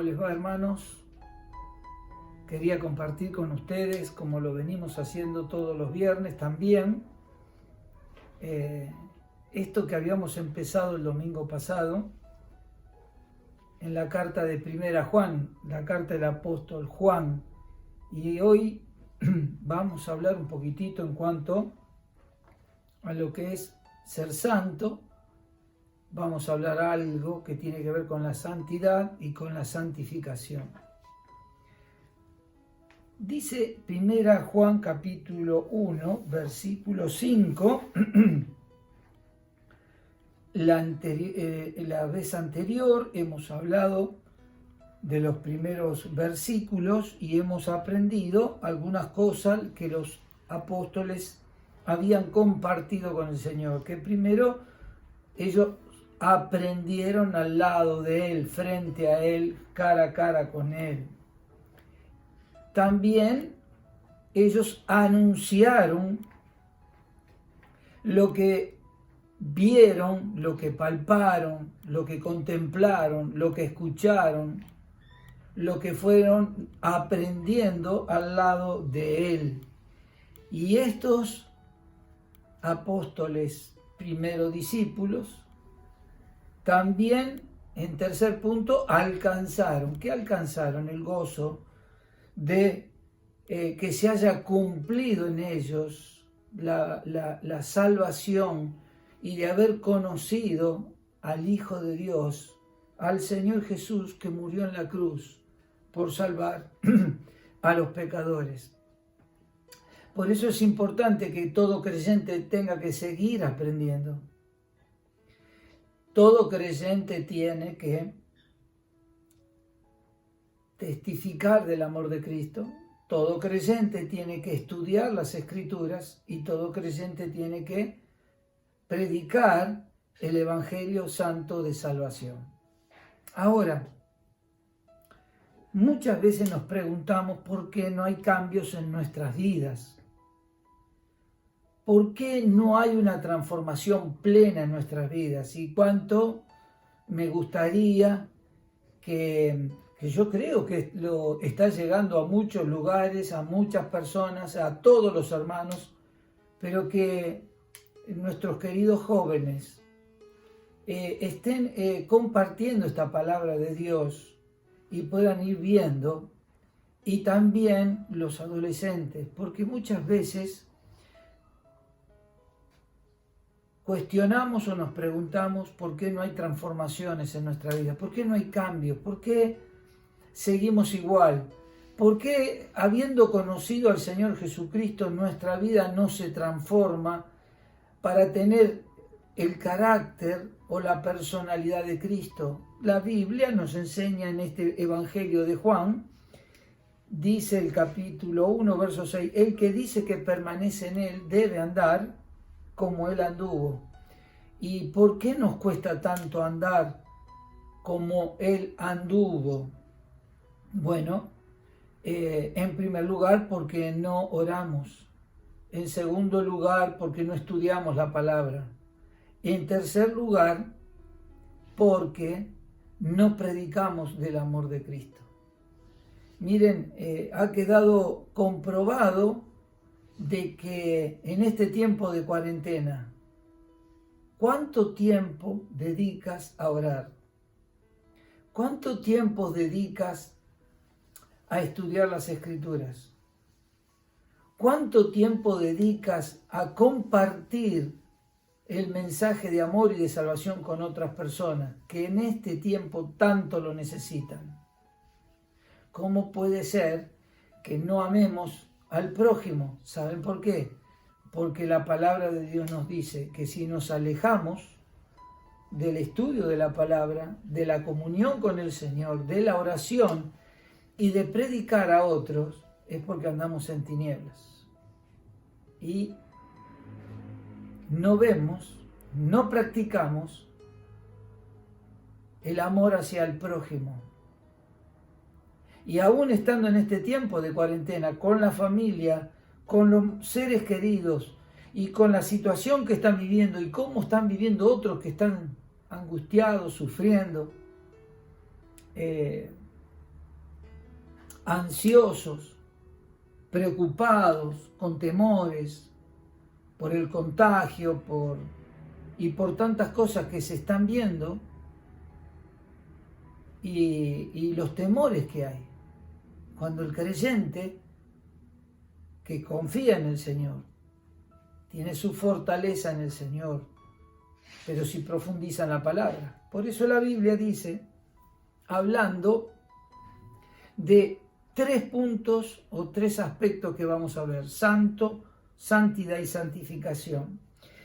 ¿Cómo les va, hermanos? Quería compartir con ustedes, como lo venimos haciendo todos los viernes también, esto que habíamos empezado el domingo pasado en la carta de Primera Juan, la carta del apóstol Juan. Y hoy vamos a hablar un poquitito en cuanto a lo que es ser santo. Vamos a hablar algo que tiene que ver con la santidad y con la santificación. Dice Primera Juan capítulo 1, versículo 5, la vez anterior hemos hablado de los primeros versículos y hemos aprendido algunas cosas que los apóstoles habían compartido con el Señor, que primero ellos aprendieron al lado de Él, frente a Él, cara a cara con Él. También ellos anunciaron lo que vieron, lo que palparon, lo que contemplaron, lo que escucharon, lo que fueron aprendiendo al lado de Él. Y estos apóstoles, primero discípulos, también, en tercer punto, alcanzaron. ¿Qué alcanzaron? El gozo de que se haya cumplido en ellos la salvación y de haber conocido al Hijo de Dios, al Señor Jesús, que murió en la cruz por salvar a los pecadores. Por eso es importante que todo creyente tenga que seguir aprendiendo. Todo creyente tiene que testificar del amor de Cristo. Todo creyente tiene que estudiar las Escrituras y todo creyente tiene que predicar el Evangelio Santo de salvación. Ahora, muchas veces nos preguntamos por qué no hay cambios en nuestras vidas. ¿Por qué no hay una transformación plena en nuestras vidas? Y cuánto me gustaría que yo creo que lo está llegando a muchos lugares, a muchas personas, a todos los hermanos, pero que nuestros queridos jóvenes estén compartiendo esta palabra de Dios y puedan ir viendo, y también los adolescentes, porque muchas veces cuestionamos o nos preguntamos por qué no hay transformaciones en nuestra vida, por qué no hay cambios, por qué seguimos igual, por qué habiendo conocido al Señor Jesucristo nuestra vida no se transforma para tener el carácter o la personalidad de Cristo. La Biblia nos enseña en este Evangelio de Juan, dice el capítulo 1, verso 6, el que dice que permanece en Él debe andar como Él anduvo. ¿Y por qué nos cuesta tanto andar como Él anduvo? Bueno, en primer lugar porque no oramos. En segundo lugar porque no estudiamos la palabra. En tercer lugar porque no predicamos del amor de Cristo. Miren, ha quedado comprobado de que en este tiempo de cuarentena, ¿cuánto tiempo dedicas a orar? ¿Cuánto tiempo dedicas a estudiar las Escrituras? ¿Cuánto tiempo dedicas a compartir el mensaje de amor y de salvación con otras personas que en este tiempo tanto lo necesitan? ¿Cómo puede ser que no amemos al prójimo? ¿Saben por qué? Porque la palabra de Dios nos dice que si nos alejamos del estudio de la palabra, de la comunión con el Señor, de la oración y de predicar a otros, es porque andamos en tinieblas. Y no vemos, no practicamos el amor hacia el prójimo. Y aún estando en este tiempo de cuarentena, con la familia, con los seres queridos y con la situación que están viviendo y cómo están viviendo otros que están angustiados, sufriendo, ansiosos, preocupados, con temores por el contagio y por tantas cosas que se están viendo y los temores que hay. Cuando el creyente que confía en el Señor tiene su fortaleza en el Señor, pero si profundiza en la palabra. Por eso la Biblia dice, hablando de 3 puntos o 3 aspectos que vamos a ver: santo, santidad y santificación.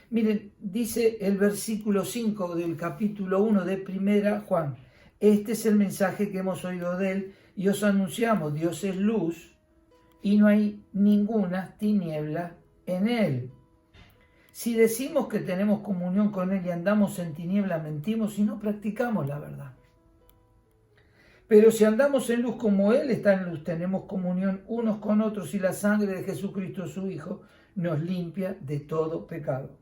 Miren, dice el versículo 5 del capítulo 1 de Primera Juan: este es el mensaje que hemos oído de él y os anunciamos, Dios es luz y no hay ninguna tiniebla en él. Si decimos que tenemos comunión con él y andamos en tiniebla, mentimos y no practicamos la verdad. Pero si andamos en luz como él está en luz, tenemos comunión unos con otros y la sangre de Jesucristo su Hijo nos limpia de todo pecado.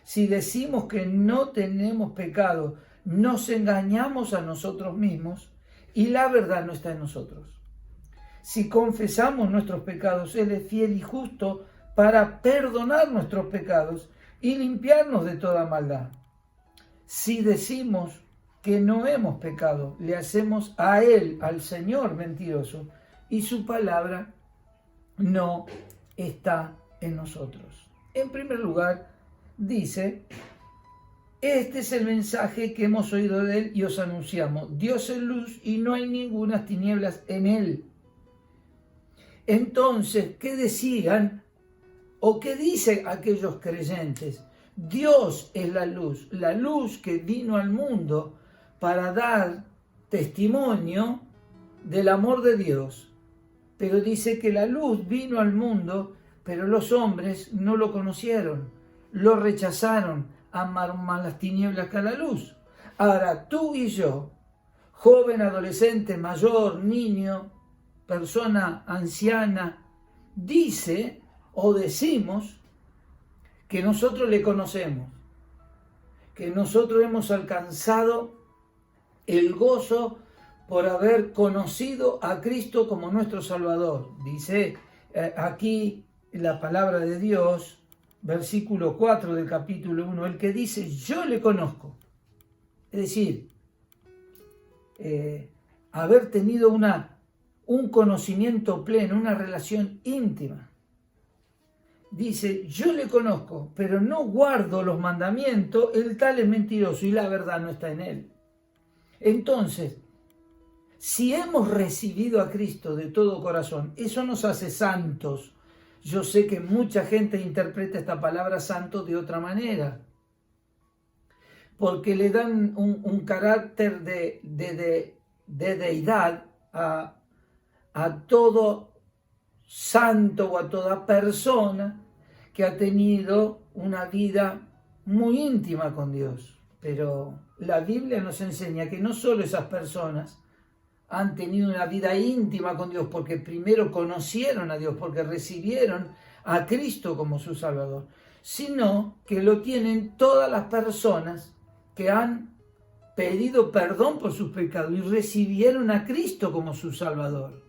Si decimos que no tenemos pecado, nos engañamos a nosotros mismos y la verdad no está en nosotros. Si confesamos nuestros pecados, él es fiel y justo para perdonar nuestros pecados y limpiarnos de toda maldad. Si decimos que no hemos pecado, le hacemos a él, al Señor, mentiroso, y su palabra no está en nosotros. En primer lugar, dice, este es el mensaje que hemos oído de él y os anunciamos. Dios es luz y no hay ninguna tinieblas en él. Entonces, ¿qué decían o qué dicen aquellos creyentes? Dios es la luz que vino al mundo para dar testimonio del amor de Dios. Pero dice que la luz vino al mundo, pero los hombres no lo conocieron, lo rechazaron, amaron más las tinieblas que a la luz. Ahora, tú y yo, joven, adolescente, mayor, niño, persona anciana, dice o decimos que nosotros le conocemos, que nosotros hemos alcanzado el gozo por haber conocido a Cristo como nuestro Salvador. Dice aquí la palabra de Dios, versículo 4 del capítulo 1, el que dice, yo le conozco. Es decir, haber tenido un conocimiento pleno, una relación íntima. Dice, yo le conozco, pero no guardo los mandamientos, el tal es mentiroso y la verdad no está en él. Entonces, si hemos recibido a Cristo de todo corazón, eso nos hace santos. Yo sé que mucha gente interpreta esta palabra santo de otra manera, porque le dan un carácter de deidad a todo santo o a toda persona que ha tenido una vida muy íntima con Dios. Pero la Biblia nos enseña que no solo esas personas han tenido una vida íntima con Dios porque primero conocieron a Dios, porque recibieron a Cristo como su Salvador, sino que lo tienen todas las personas que han pedido perdón por sus pecados y recibieron a Cristo como su Salvador.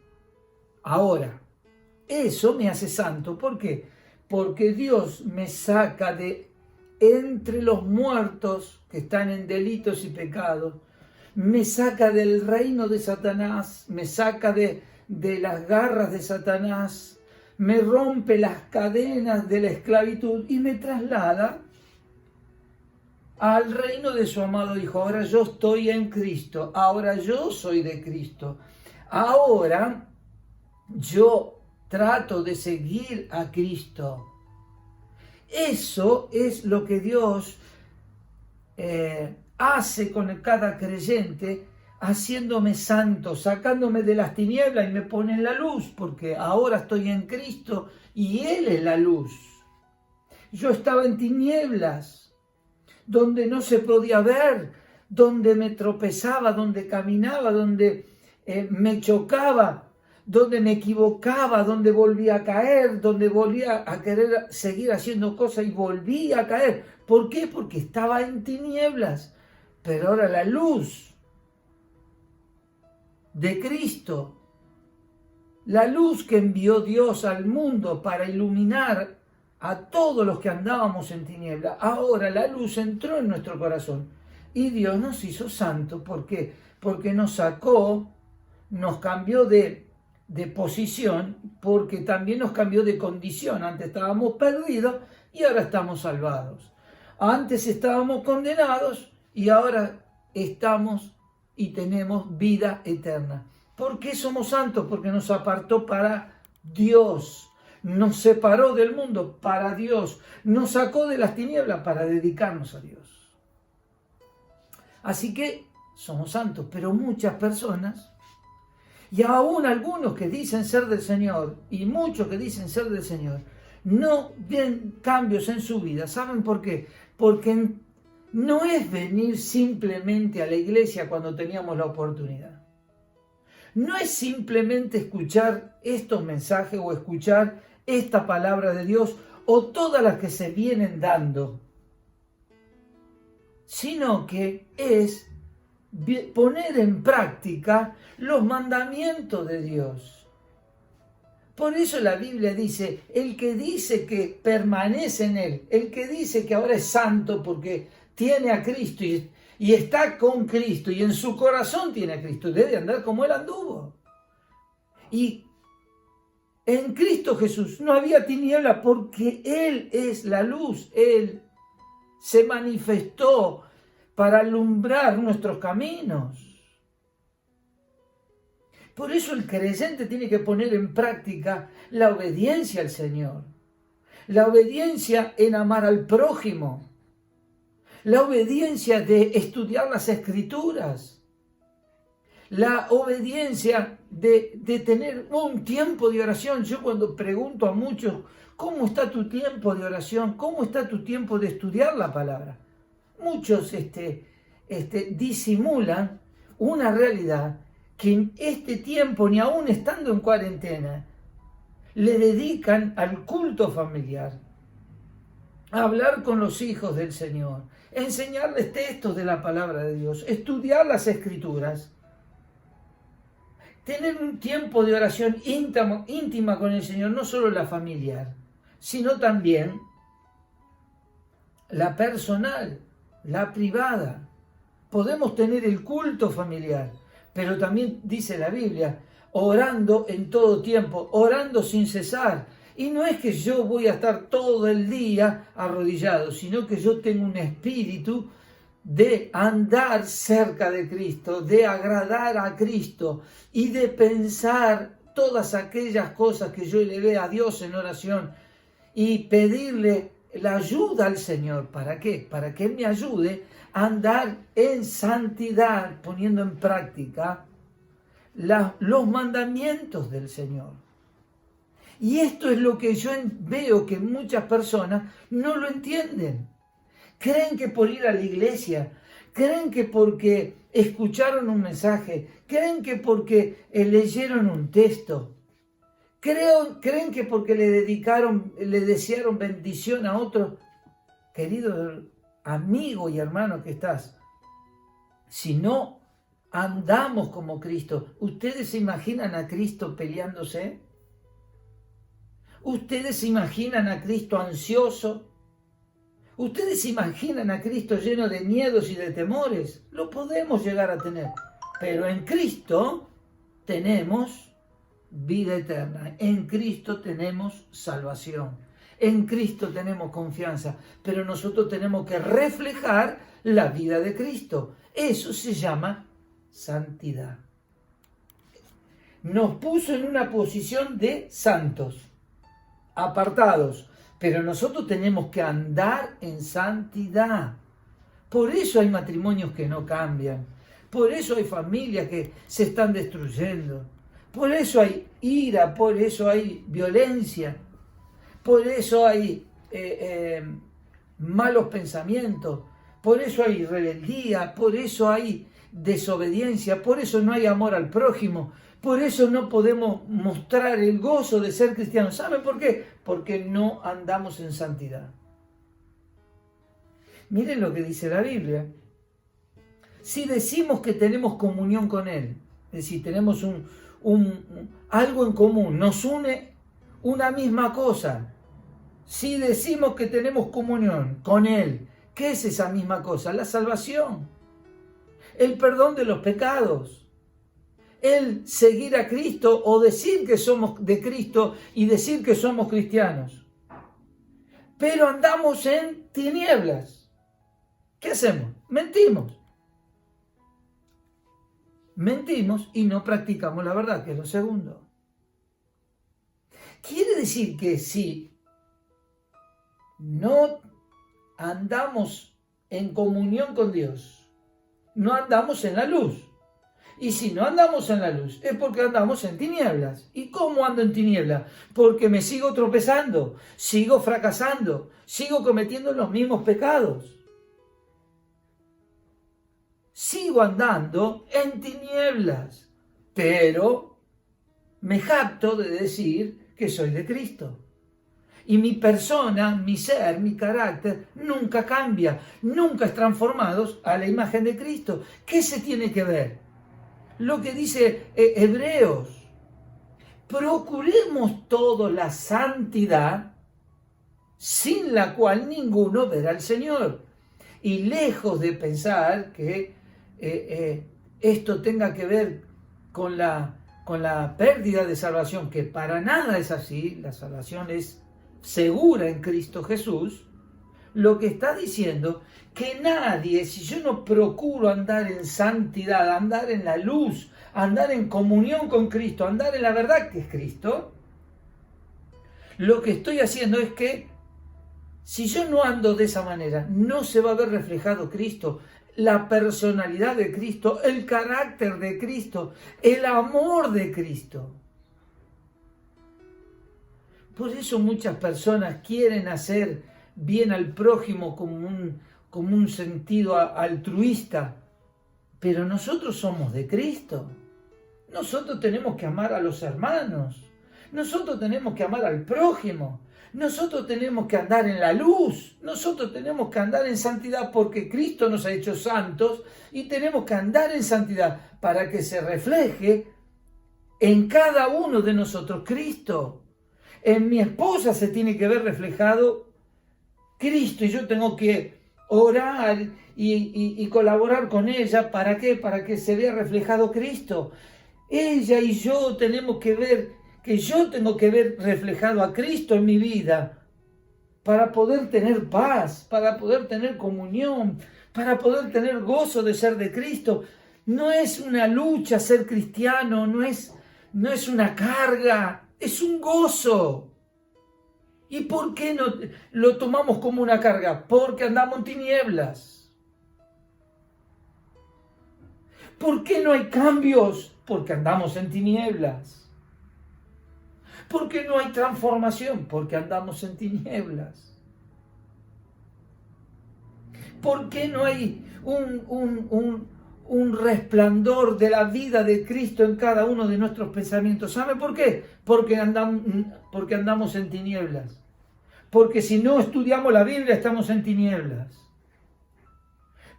Ahora, eso me hace santo. ¿Por qué? Porque Dios me saca de entre los muertos que están en delitos y pecados, me saca del reino de Satanás, me saca de las garras de Satanás, me rompe las cadenas de la esclavitud y me traslada al reino de su amado Hijo. Ahora yo estoy en Cristo, ahora yo soy de Cristo, ahora yo trato de seguir a Cristo. Eso es lo que Dios hace con cada creyente, haciéndome santo, sacándome de las tinieblas y me pone en la luz, porque ahora estoy en Cristo y Él es la luz. Yo estaba en tinieblas, donde no se podía ver, donde me tropezaba, donde caminaba, donde me chocaba, donde me equivocaba, donde volvía a caer, donde volvía a querer seguir haciendo cosas y volvía a caer. ¿Por qué? Porque estaba en tinieblas. Pero ahora la luz de Cristo La luz que envió Dios al mundo para iluminar a todos los que andábamos en tiniebla. Ahora la luz entró en nuestro corazón y Dios nos hizo santos. ¿Por qué? Porque nos sacó, nos cambió de posición, porque también nos cambió de condición. Antes estábamos perdidos y ahora estamos salvados. Antes estábamos condenados y ahora estamos y tenemos vida eterna. ¿Por qué somos santos? Porque nos apartó para Dios. Nos separó del mundo para Dios. Nos sacó de las tinieblas para dedicarnos a Dios. Así que somos santos, pero muchas personas, y aún algunos que dicen ser del Señor, y muchos que dicen ser del Señor, no ven cambios en su vida. ¿Saben por qué? Porque no es venir simplemente a la iglesia cuando teníamos la oportunidad. No es simplemente escuchar estos mensajes o escuchar esta palabra de Dios o todas las que se vienen dando, sino que es poner en práctica los mandamientos de Dios. Por eso la Biblia dice, el que dice que permanece en Él, el que dice que ahora es santo porque tiene a Cristo y está con Cristo y en su corazón tiene a Cristo, debe andar como Él anduvo. Y en Cristo Jesús no había tiniebla porque Él es la luz, Él se manifestó para alumbrar nuestros caminos. Por eso el creyente tiene que poner en práctica la obediencia al Señor, la obediencia en amar al prójimo, la obediencia de estudiar las Escrituras, la obediencia de tener un tiempo de oración. Yo cuando pregunto a muchos, ¿cómo está tu tiempo de oración? ¿Cómo está tu tiempo de estudiar la palabra? Muchos disimulan una realidad que en este tiempo, ni aún estando en cuarentena, le dedican al culto familiar, a hablar con los hijos del Señor, enseñarles textos de la palabra de Dios, estudiar las Escrituras, tener un tiempo de oración íntima con el Señor, no solo la familiar, sino también la personal, la privada. Podemos tener el culto familiar, pero también dice la Biblia, orando en todo tiempo, orando sin cesar. Y no es que yo voy a estar todo el día arrodillado, sino que yo tengo un espíritu de andar cerca de Cristo, de agradar a Cristo y de pensar todas aquellas cosas que yo elevé a Dios en oración y pedirle la ayuda al Señor. ¿Para qué? Para que Él me ayude a andar en santidad, poniendo en práctica los mandamientos del Señor. Y esto es lo que yo veo que muchas personas no lo entienden. Creen que por ir a la iglesia, creen que porque escucharon un mensaje, creen que porque leyeron un texto, creen que porque le desearon bendición a otro. Querido amigo y hermano que estás, si no andamos como Cristo, ¿ustedes se imaginan a Cristo peleándose? ¿Ustedes se imaginan a Cristo ansioso? ¿Ustedes se imaginan a Cristo lleno de miedos y de temores? Lo podemos llegar a tener, pero en Cristo tenemos vida eterna, en Cristo tenemos salvación, en Cristo tenemos confianza, pero nosotros tenemos que reflejar la vida de Cristo. Eso se llama santidad. Nos puso en una posición de santos, apartados, pero nosotros tenemos que andar en santidad. Por eso hay matrimonios que no cambian, por eso hay familias que se están destruyendo, por eso hay ira, por eso hay violencia, por eso hay malos pensamientos, por eso hay rebeldía, por eso hay desobediencia, por eso no hay amor al prójimo, por eso no podemos mostrar el gozo de ser cristianos. ¿Saben por qué? Porque no andamos en santidad. Miren lo que dice la Biblia. Si decimos que tenemos comunión con Él, es decir, tenemos algo en común, nos une una misma cosa. Si decimos que tenemos comunión con Él, ¿qué es esa misma cosa? La salvación, el perdón de los pecados, el seguir a Cristo o decir que somos de Cristo y decir que somos cristianos. Pero andamos en tinieblas. ¿Qué hacemos? Mentimos. Mentimos y no practicamos la verdad, que es lo segundo. Quiere decir que si no andamos en comunión con Dios, no andamos en la luz. Y si no andamos en la luz, es porque andamos en tinieblas. ¿Y cómo ando en tinieblas? Porque me sigo tropezando, sigo fracasando, sigo cometiendo los mismos pecados. Sigo andando en tinieblas, pero me jacto de decir que soy de Cristo. Y mi persona, mi ser, mi carácter nunca cambia, nunca es transformado a la imagen de Cristo. ¿Qué se tiene que ver? Lo que dice Hebreos: procuremos todos la santidad, sin la cual ninguno verá al Señor. Y lejos de pensar que esto tenga que ver con la pérdida de salvación, que para nada es así, la salvación es segura en Cristo Jesús, lo que está diciendo que nadie, si yo no procuro andar en santidad, andar en la luz, andar en comunión con Cristo, andar en la verdad que es Cristo, lo que estoy haciendo es que si yo no ando de esa manera, no se va a ver reflejado Cristo, la personalidad de Cristo, el carácter de Cristo, el amor de Cristo. Por eso muchas personas quieren hacer bien al prójimo como un sentido altruista, pero nosotros somos de Cristo. Nosotros tenemos que amar a los hermanos, nosotros tenemos que amar al prójimo, nosotros tenemos que andar en la luz, nosotros tenemos que andar en santidad porque Cristo nos ha hecho santos y tenemos que andar en santidad para que se refleje en cada uno de nosotros Cristo. En mi esposa se tiene que ver reflejado Cristo y yo tengo que orar y colaborar con ella. ¿Para qué? Para que se vea reflejado Cristo. Ella y yo tenemos que ver, que yo tengo que ver reflejado a Cristo en mi vida para poder tener paz, para poder tener comunión, para poder tener gozo de ser de Cristo. No es una lucha ser cristiano, no es una carga, es un gozo. ¿Y por qué no lo tomamos como una carga? Porque andamos en tinieblas. ¿Por qué no hay cambios? Porque andamos en tinieblas. ¿Por qué no hay transformación? Porque andamos en tinieblas. ¿Por qué no hay un resplandor de la vida de Cristo en cada uno de nuestros pensamientos? ¿Sabe por qué? Porque andamos en tinieblas. Porque si no estudiamos la Biblia, estamos en tinieblas.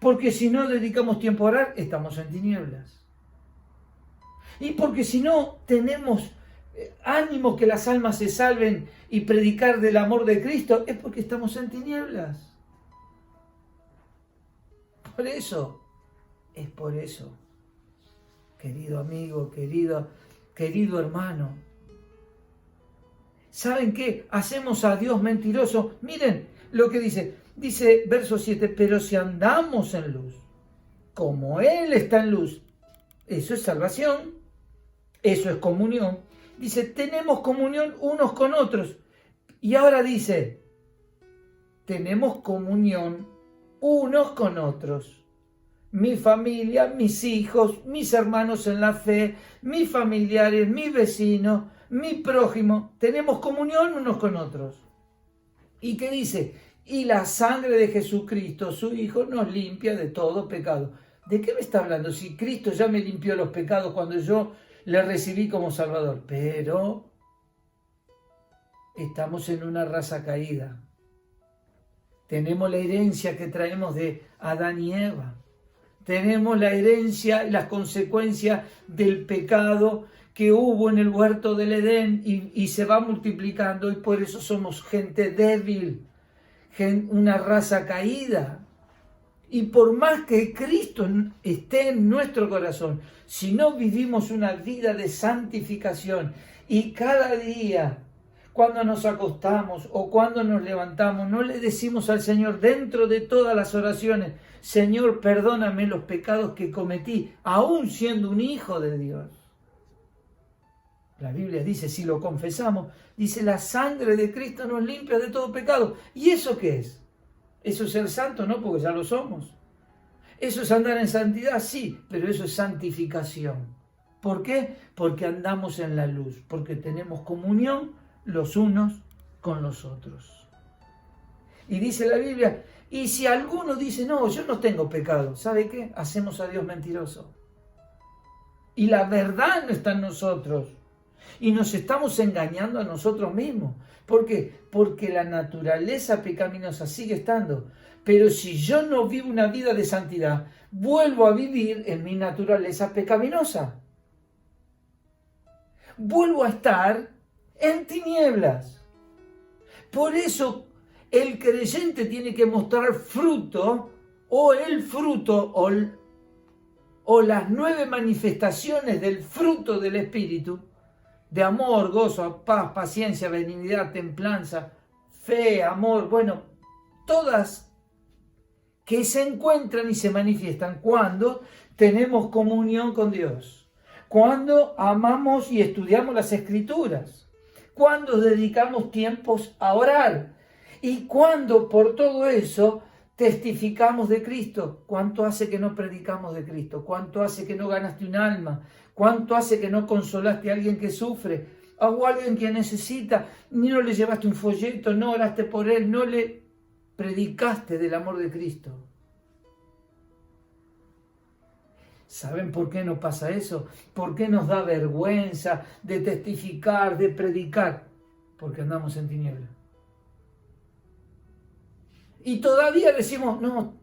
Porque si no dedicamos tiempo a orar, estamos en tinieblas. Y porque si no tenemos ánimo que las almas se salven y predicar del amor de Cristo, es porque estamos en tinieblas. Es por eso, querido amigo, querido hermano. ¿Saben qué? Hacemos a Dios mentiroso. Miren lo que dice verso 7, pero si andamos en luz, como Él está en luz, eso es salvación, eso es comunión. Dice, tenemos comunión unos con otros. Y ahora dice, tenemos comunión unos con otros. Mi familia, mis hijos, mis hermanos en la fe, mis familiares, mis vecinos, mi prójimo, tenemos comunión unos con otros. ¿Y qué dice? Y la sangre de Jesucristo, su Hijo, nos limpia de todo pecado. ¿De qué me está hablando? Si Cristo ya me limpió los pecados cuando yo le recibí como Salvador. Pero estamos en una raza caída. Tenemos la herencia que traemos de Adán y Eva. Tenemos la herencia y las consecuencias del pecado que hubo en el huerto del Edén y se va multiplicando, y por eso somos gente débil, una raza caída. Y por más que Cristo esté en nuestro corazón, si no vivimos una vida de santificación y cada día, cuando nos acostamos o cuando nos levantamos, no le decimos al Señor dentro de todas las oraciones: Señor, perdóname los pecados que cometí, aún siendo un hijo de Dios. La Biblia dice, si lo confesamos, dice, la sangre de Cristo nos limpia de todo pecado. ¿Y eso qué es? ¿Eso es ser santo? No, porque ya lo somos. ¿Eso es andar en santidad? Sí, pero eso es santificación. ¿Por qué? Porque andamos en la luz, porque tenemos comunión los unos con los otros. Y dice la Biblia, y si alguno dice, no, yo no tengo pecado, ¿sabe qué? Hacemos a Dios mentiroso. Y la verdad no está en nosotros. Y nos estamos engañando a nosotros mismos. ¿Por qué? Porque la naturaleza pecaminosa sigue estando. Pero si yo no vivo una vida de santidad, vuelvo a vivir en mi naturaleza pecaminosa. Vuelvo a estar en tinieblas. Por eso el creyente tiene que mostrar fruto, o el fruto, o las 9 manifestaciones del fruto del Espíritu, de amor, gozo, paz, paciencia, benignidad, templanza, fe, amor, bueno, todas que se encuentran y se manifiestan cuando tenemos comunión con Dios, cuando amamos y estudiamos las Escrituras, cuando dedicamos tiempos a orar y cuando por todo eso testificamos de Cristo. ¿Cuánto hace que no predicamos de Cristo? ¿Cuánto hace que no ganaste un alma? ¿Cuánto hace que no consolaste a alguien que sufre? O a alguien que necesita, ni no le llevaste un folleto, no oraste por él, no le predicaste del amor de Cristo. ¿Saben por qué nos pasa eso? ¿Por qué nos da vergüenza de testificar, de predicar? Porque andamos en tinieblas. Y todavía decimos, no,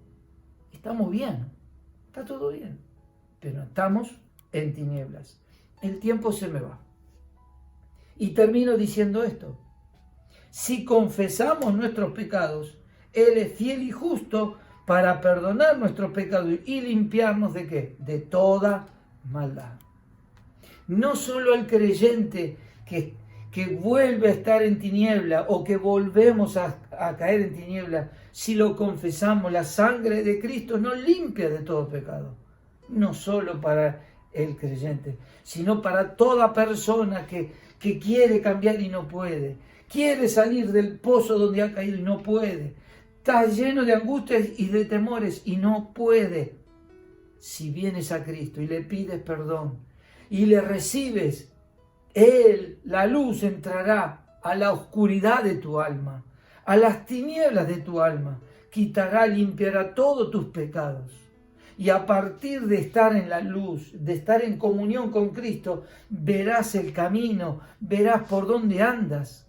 estamos bien, está todo bien, pero estamos en tinieblas. El tiempo se me va. Y termino diciendo esto: si confesamos nuestros pecados, Él es fiel y justo para perdonar nuestros pecados y limpiarnos ¿de qué? De toda maldad. No solo al creyente que vuelve a estar en tiniebla o que volvemos a caer en tiniebla, si lo confesamos, la sangre de Cristo nos limpia de todo pecado. No solo para el creyente, sino para toda persona que quiere cambiar y no puede, quiere salir del pozo donde ha caído y no puede, está lleno de angustias y de temores y no puede. Si vienes a Cristo y le pides perdón y le recibes, Él, la luz, entrará a la oscuridad de tu alma, a las tinieblas de tu alma, quitará, limpiará todos tus pecados. Y a partir de estar en la luz, de estar en comunión con Cristo, verás el camino, verás por dónde andas,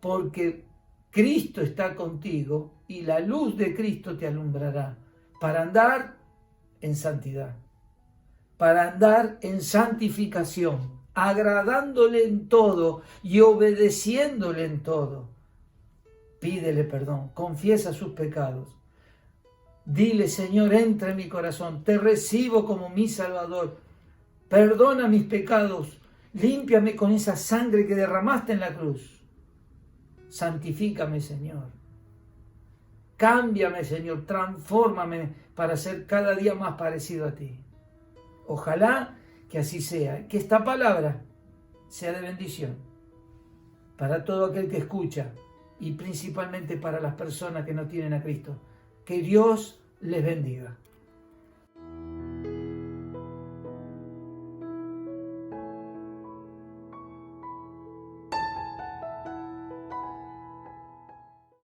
porque Cristo está contigo y la luz de Cristo te alumbrará para andar en santidad, para andar en santificación, agradándole en todo y obedeciéndole en todo. Pídele perdón, confiesa sus pecados. Dile: Señor, entra en mi corazón, te recibo como mi Salvador. Perdona mis pecados, límpiame con esa sangre que derramaste en la cruz. Santifícame, Señor. Cámbiame, Señor, transfórmame para ser cada día más parecido a ti. Ojalá que así sea, que esta palabra sea de bendición para todo aquel que escucha y principalmente para las personas que no tienen a Cristo. Que Dios les bendiga.